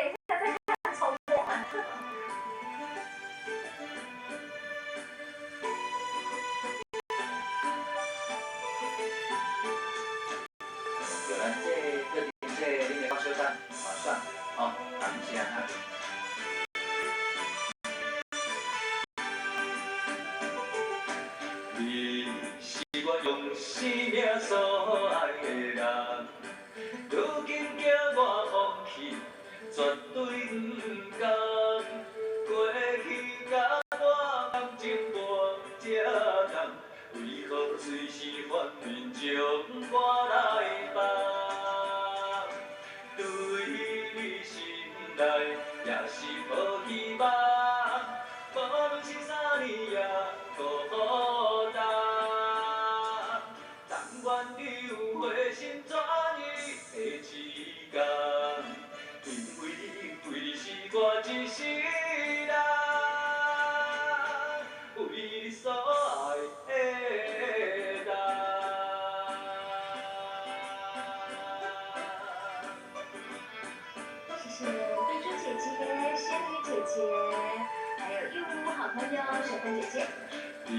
等一下再看重播。有人这恁的发小单，马上哦，感谢哈。你是我用生命所爱的人，如今叫我放弃，绝对不甘。过去甲我感情无这重，为何随时反面将我来放？对你心内也是无希望，无论是啥年也孤孤单。但愿你有回心转意的一天，因为你是我一世人，为你所爱的人。谢谢贝珠姐姐、仙女姐姐，还有义乌好朋友小芬姐姐。你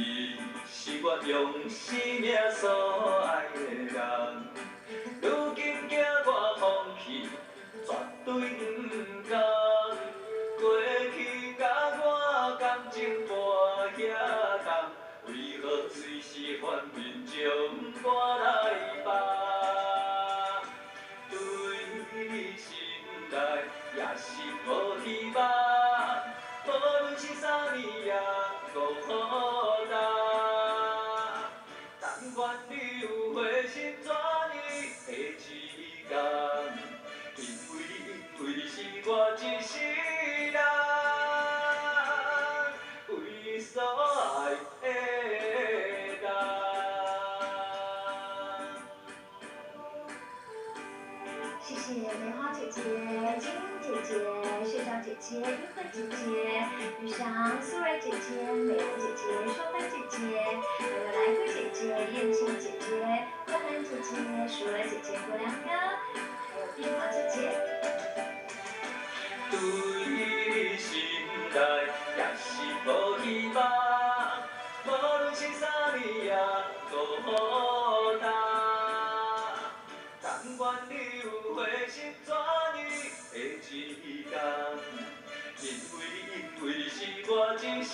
是我用生命所爱的人，如今叫我放弃，绝对不甘。过去甲我感情无遐重，为何随时反面将我来放？对你心内也是无希望，无论是啥年也孤孤单。但愿你有回心转意的一天，因为你是我一世人，为你所爱的人。谢谢梅花姐姐、金英姐姐、雪娇姐姐、玉慧姐姐、玉香、苏芮姐姐、美容姐姐、秀芬姐姐，还有来辉姐姐、燕青姐姐、柯南姐姐、舒儿姐姐、郭良哥，还有碧华姐姐。对你心内也是无希望，无论是啥年也孤孤单。但愿你有回心转意的一天，因为你是我一世